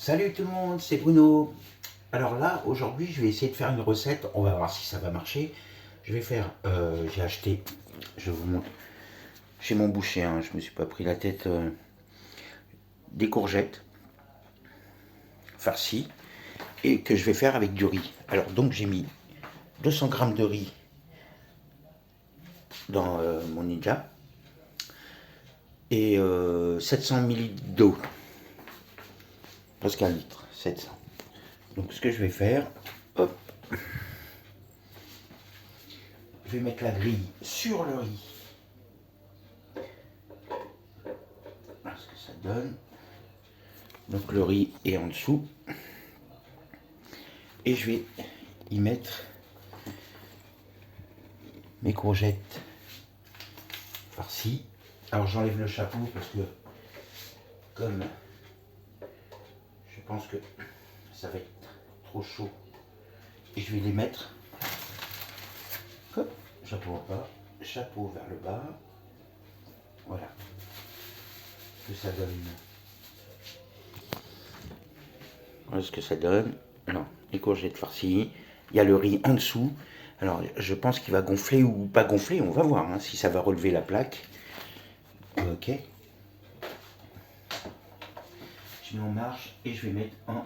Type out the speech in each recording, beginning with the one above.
Salut tout le monde, c'est Bruno. Alors là, aujourd'hui, je vais essayer de faire une recette. On va voir si ça va marcher. Je vais faire, j'ai acheté, je vous montre, chez mon boucher, hein, je me suis pas pris la tête, des courgettes farcies et que je vais faire avec du riz. Alors donc j'ai mis 200 grammes de riz dans mon Ninja et 700 ml d'eau, presque un litre, 700. Donc ce que je vais faire, hop, je vais mettre la grille sur le riz. Voilà ce que ça donne. Donc le riz est en dessous. Et je vais y mettre mes courgettes farcies. Alors j'enlève le chapeau parce que comme je pense que ça va être trop chaud. Et je vais les mettre, hop, chapeau en bas, chapeau vers le bas. Voilà. Que ça donne. Voilà ce que ça donne. Alors, les courgettes farcies. Il y a le riz en dessous. Alors, je pense qu'il va gonfler ou pas gonfler. On va voir hein, si ça va relever la plaque. Ok. Je mets en marche et je vais mettre en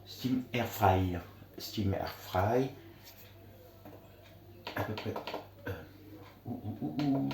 steam air fry. Steam air fry. À peu près.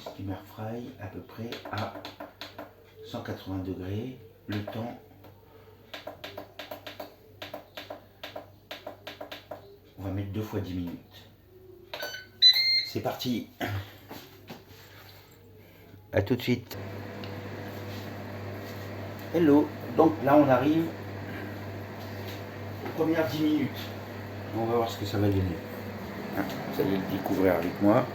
Steam air fry à peu près à 180 degrés. Le temps. On va mettre 2 fois 10 minutes. C'est parti. A tout de suite. Hello. Donc là on arrive aux premières 10 minutes. On va voir ce que ça va donner. Vous allez le découvrir avec moi.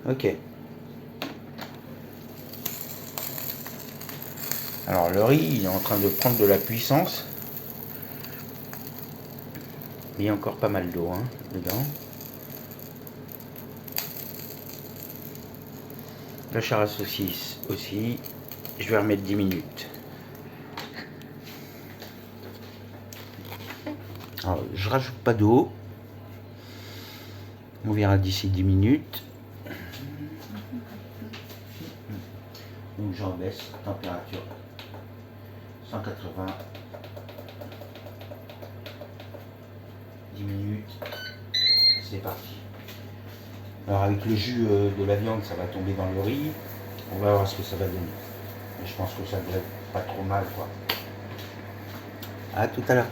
Ok. Alors le riz il est en train de prendre de la puissance. Il y a encore pas mal d'eau hein, dedans. La chair à saucisse aussi. Je vais remettre 10 minutes. Alors, je rajoute pas d'eau. On verra d'ici 10 minutes. Donc j'en baisse température 180. 10 minutes. C'est parti. Alors avec le jus de la viande, ça va tomber dans le riz. On va voir ce que ça va donner. Mais je pense que ça devrait être pas trop mal quoi. À tout à l'heure.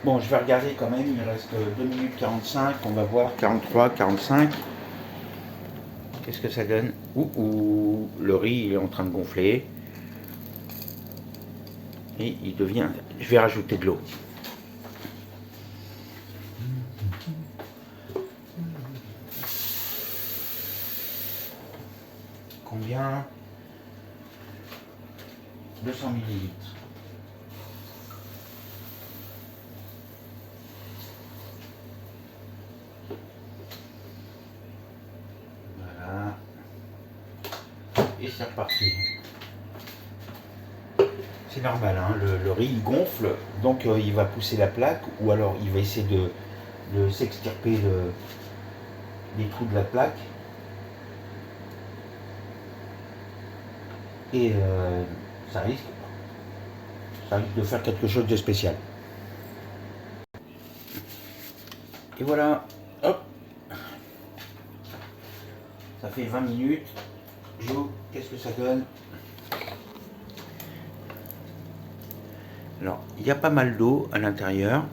Bon, je vais regarder quand même, il reste 2 minutes 45, on va voir, 43, 45. Qu'est-ce que ça donne? Ouh, le riz il est en train de gonfler. Et il devient... Je vais rajouter de l'eau. Combien? 200 millilitres. Voilà. Et c'est reparti. C'est normal, hein, le riz il gonfle, donc il va pousser la plaque, ou alors il va essayer de s'extirper les trous de la plaque. Et ça risque de faire quelque chose de spécial. Et voilà, hop, ça fait 20 minutes. Jo, qu'est-ce que ça donne? Alors, il y a pas mal d'eau à l'intérieur.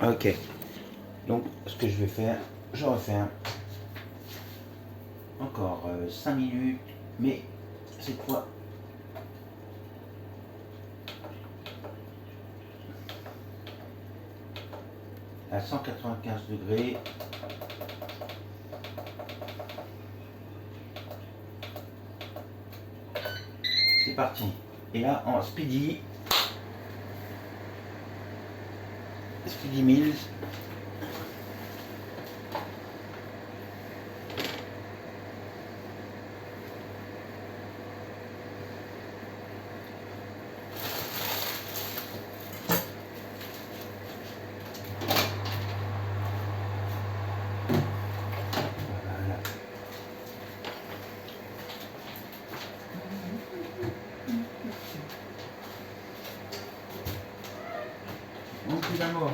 Ok, donc ce que je vais faire, je refais encore 5 minutes, mais cette fois à 195 degrés. C'est parti. Et là en speedy Mills. mot.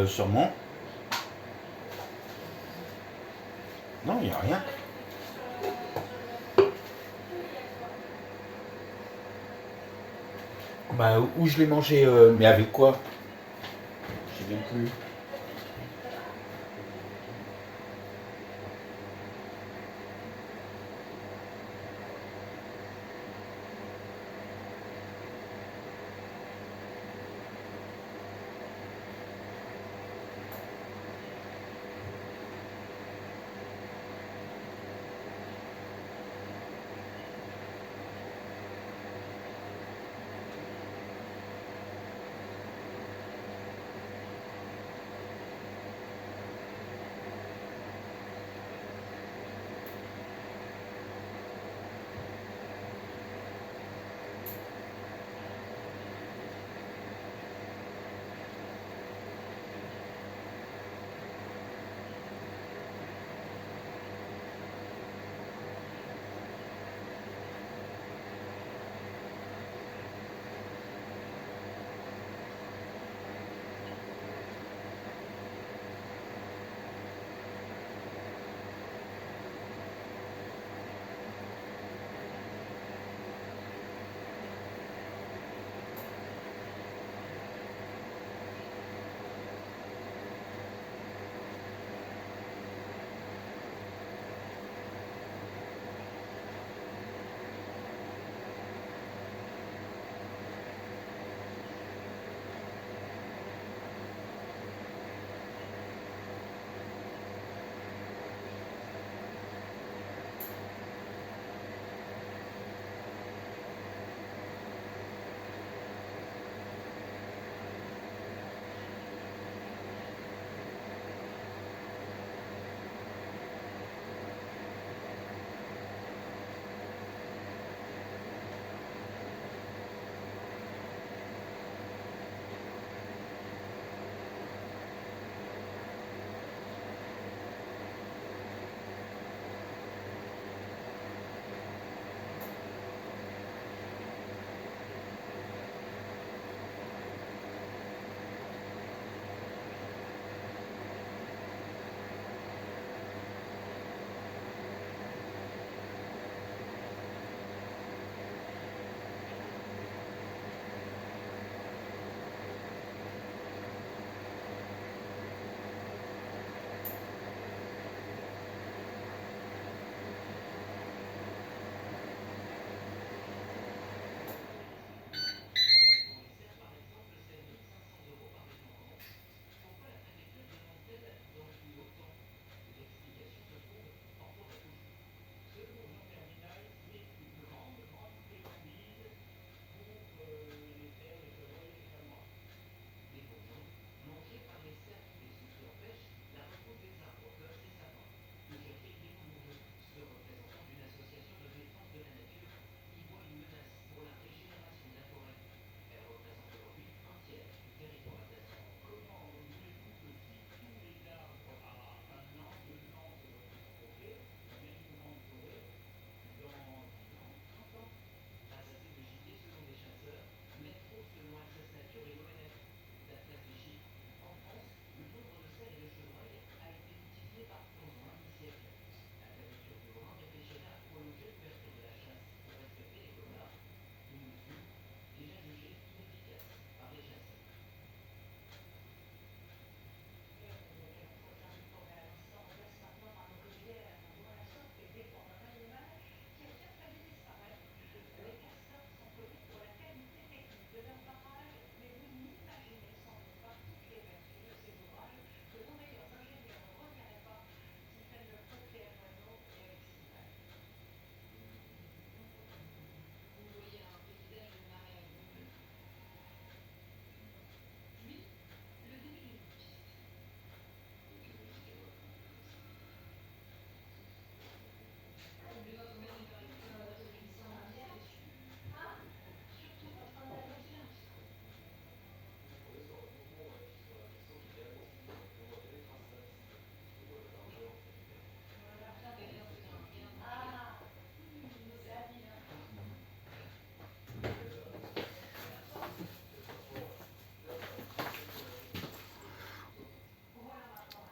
Sûrement. Non, il n'y a rien. Bah, où je l'ai mangé, mais avec quoi? Je sais même plus.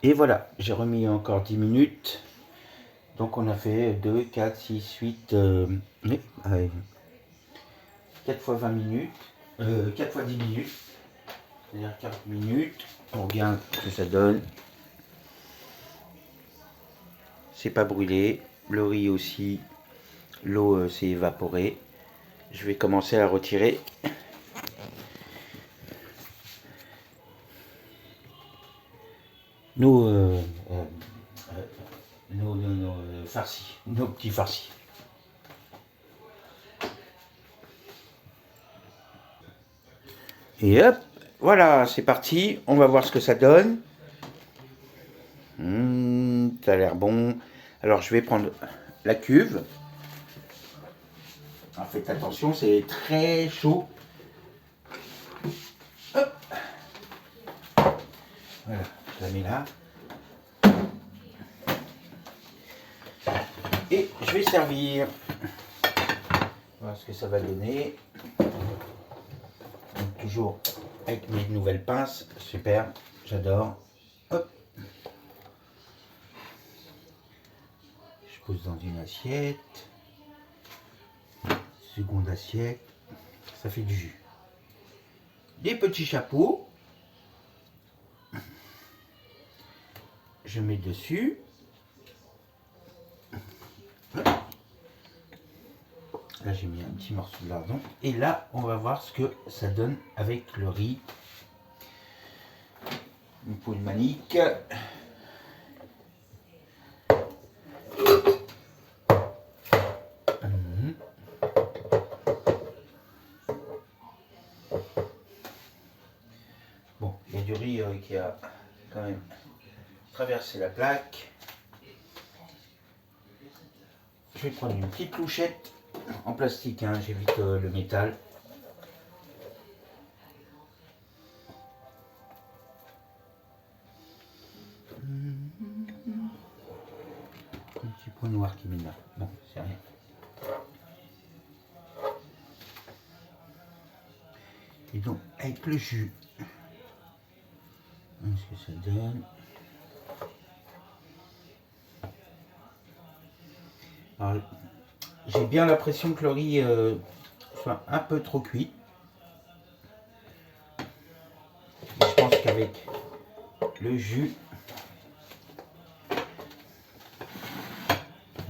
Et voilà, j'ai remis encore 10 minutes. Donc on a fait 2, 4, 6, 8, 4 fois 20 minutes, 4 fois 10 minutes, c'est-à-dire 40 minutes. On regarde ce que ça donne. C'est pas brûlé, le riz aussi, l'eau s'est évaporée. Je vais commencer à retirer. Nos farcis, nos petits farcis. Et hop, voilà, c'est parti. On va voir ce que ça donne. Ça a l'air bon. Alors, je vais prendre la cuve. Alors, faites attention, c'est très chaud. Hop. Voilà, je la mets là. Et je vais servir. Voilà ce que ça va donner. Donc, toujours avec mes nouvelles pinces. Super, j'adore. Hop. Je pose dans une assiette. Seconde assiette. Ça fait du jus. Des petits chapeaux. Je mets dessus. Là, j'ai mis un petit morceau de lardon. Et là, on va voir ce que ça donne avec le riz. Une poule manique. Bon, il y a du riz qui a quand même traversé la plaque. Je vais prendre une petite louchette en plastique, hein, j'évite le métal. Un petit point noir qui m'énerve. Bon, c'est rien. Et donc, avec le jus, ce que ça donne. Alors, j'ai bien l'impression que le riz soit un peu trop cuit. Et je pense qu'avec le jus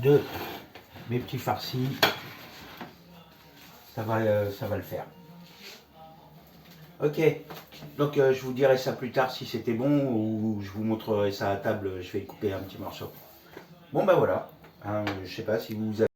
de mes petits farcis, ça va le faire. Ok, donc je vous dirai ça plus tard si c'était bon, ou je vous montrerai ça à table, je vais couper un petit morceau. Bon ben voilà, hein, je sais pas si vous avez